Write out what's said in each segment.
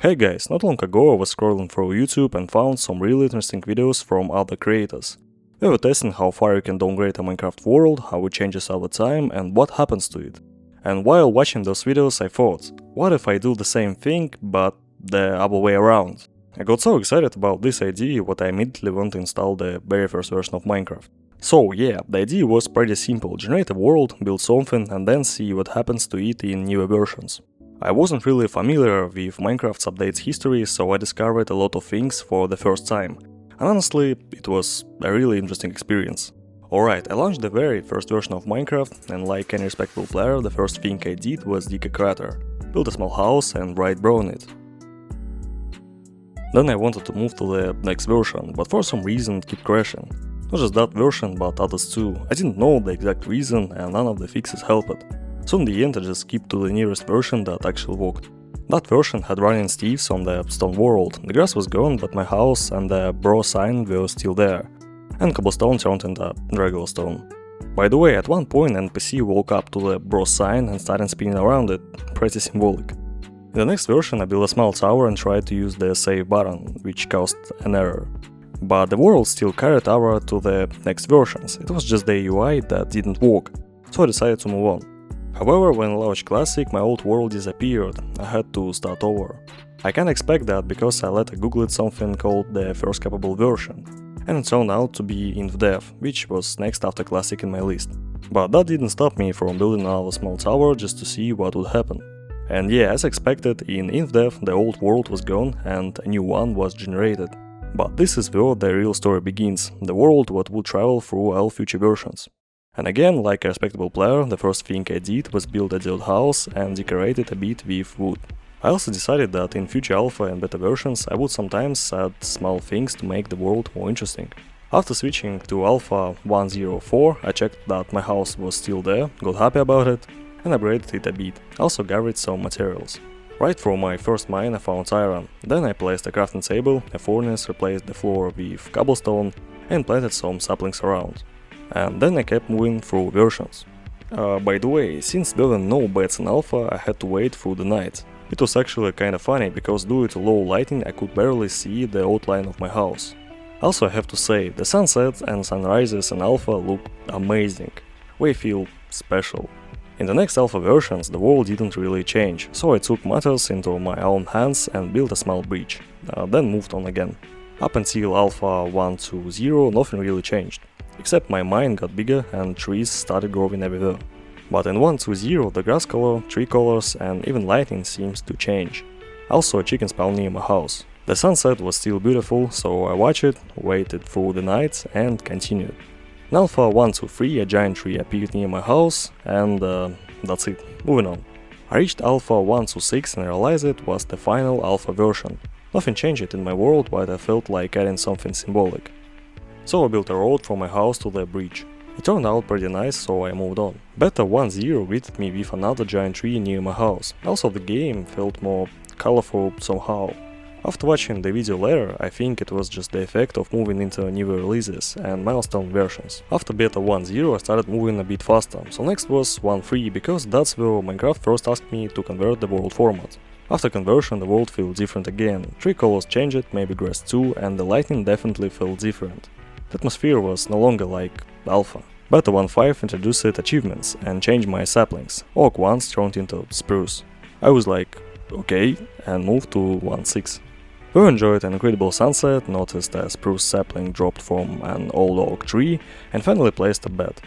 Hey guys, not long ago I was scrolling through YouTube and found some really interesting videos from other creators. They were testing how far you can downgrade a Minecraft world, how it changes over time and what happens to it. And while watching those videos I thought, what if I do the same thing but the other way around? I got so excited about this idea that I immediately went to install the very first version of Minecraft. So yeah, the idea was pretty simple: generate a world, build something and then see what happens to it in newer versions. I wasn't really familiar with Minecraft's updates history, so I discovered a lot of things for the first time. And honestly, it was a really interesting experience. Alright, I launched the very first version of Minecraft, and like any respectable player, the first thing I did was dig a crater, build a small house and write bro on it. Then I wanted to move to the next version, but for some reason it kept crashing. Not just that version, but others too. I didn't know the exact reason and none of the fixes helped. So in the end I just skipped to the nearest version that actually worked. That version had running steves on the stone world, the grass was gone but my house and the bro sign were still there, and cobblestone turned into regular stone. By the way, at one point NPC woke up to the bro sign and started spinning around it, pretty symbolic. In the next version I built a small tower and tried to use the save button, which caused an error. But the world still carried over to the next versions, it was just the UI that didn't work, so I decided to move on. However, when I launched Classic, my old world disappeared, I had to start over. I can't expect that because I later googled something called the first capable version, and it turned out to be InfDev, which was next after Classic in my list. But that didn't stop me from building another small tower just to see what would happen. And yeah, as expected, in InfDev the old world was gone and a new one was generated. But this is where the real story begins, the world that would travel through all future versions. And again, like a respectable player, the first thing I did was build a dirt house and decorate it a bit with wood. I also decided that in future alpha and beta versions I would sometimes add small things to make the world more interesting. After switching to alpha 1.04, I checked that my house was still there, got happy about it, and upgraded it a bit, also gathered some materials. Right from my first mine I found iron, then I placed a crafting table, a furnace, replaced the floor with cobblestone and planted some saplings around. And then I kept moving through versions. By the way, since there were no beds in alpha, I had to wait through the night. It was actually kinda funny, because due to low lighting I could barely see the outline of my house. Also I have to say, the sunsets and sunrises in alpha look amazing. They feel special. In the next alpha versions the world didn't really change, so I took matters into my own hands and built a small bridge, then moved on again. Up until alpha 1.2.0 nothing really changed. Except my mine got bigger and trees started growing everywhere. But in 1.2.0 the grass color, tree colors and even lighting seems to change. Also a chicken spawned near my house. The sunset was still beautiful, so I watched it, waited through the night and continued. In alpha 1.2.3 a giant tree appeared near my house and that's it, moving on. I reached alpha 1.2.6 and realized it was the final alpha version. Nothing changed in my world, but I felt like adding something symbolic. So I built a road from my house to the bridge. It turned out pretty nice, so I moved on. Beta 1.0 greeted me with another giant tree near my house. Also the game felt more colorful somehow. After watching the video later, I think it was just the effect of moving into newer releases and milestone versions. After beta 1.0 I started moving a bit faster, so next was 1.3 because that's where Minecraft first asked me to convert the world format. After conversion the world felt different again, tree colors changed, maybe grass too, and the lighting definitely felt different. The atmosphere was no longer like alpha. Beta 1.5 introduced achievements and changed my saplings. Oak ones turned into spruce. I was like, okay, and moved to 1.6. We enjoyed an incredible sunset, noticed a spruce sapling dropped from an old oak tree, and finally placed a bed.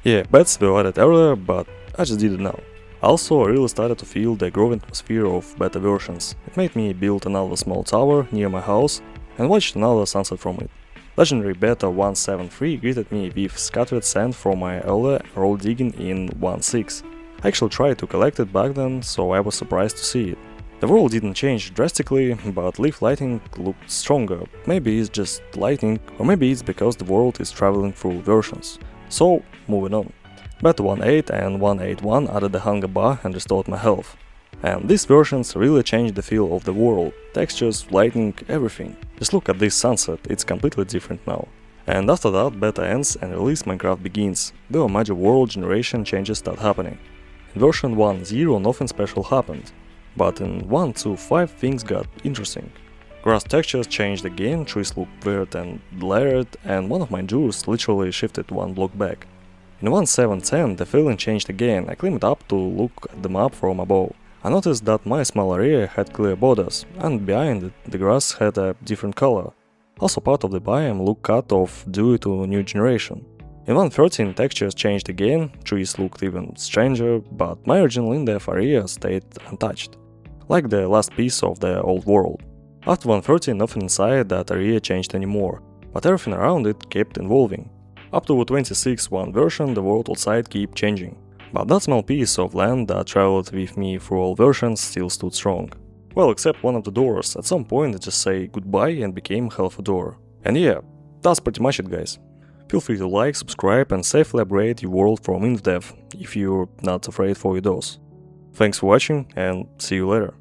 Yeah, beds were added earlier, but I just did it now. Also, I really started to feel the growing atmosphere of beta versions. It made me build another small tower near my house and watched another sunset from it. Legendary Beta 1.7.3 greeted me with scattered sand from my earlier road digging in 1.6. I actually tried to collect it back then, so I was surprised to see it. The world didn't change drastically, but leaf lighting looked stronger. Maybe it's just lighting, or maybe it's because the world is traveling through versions. So, moving on. Beta 1.8 and 1.8.1 added the hunger bar and restored my health. And these versions really changed the feel of the world, textures, lighting, everything. Just look at this sunset, it's completely different now. And after that, beta ends and release Minecraft begins. There are major world generation changes start happening. In version 1.0 nothing special happened. But in 1.2.5 things got interesting. Grass textures changed again, trees looked weird and layered, and one of my jewels literally shifted one block back. In 1.7.10 the feeling changed again. I climbed up to look at the map from above. I noticed that my small area had clear borders, and behind it the grass had a different color. Also part of the biome looked cut off due to new generation. In 1.13 textures changed again, trees looked even stranger, but my original in-depth area stayed untouched, like the last piece of the old world. After 1.13 nothing inside that area changed anymore, but everything around it kept evolving. Up to 26.1 version the world outside kept changing, but that small piece of land that traveled with me through all versions still stood strong. Well, except one of the doors. At some point it just say goodbye and became half a door. And yeah, that's pretty much it, guys. Feel free to like, subscribe and safely upgrade your world from InfDev if you're not afraid for your DOS. Thanks for watching and see you later.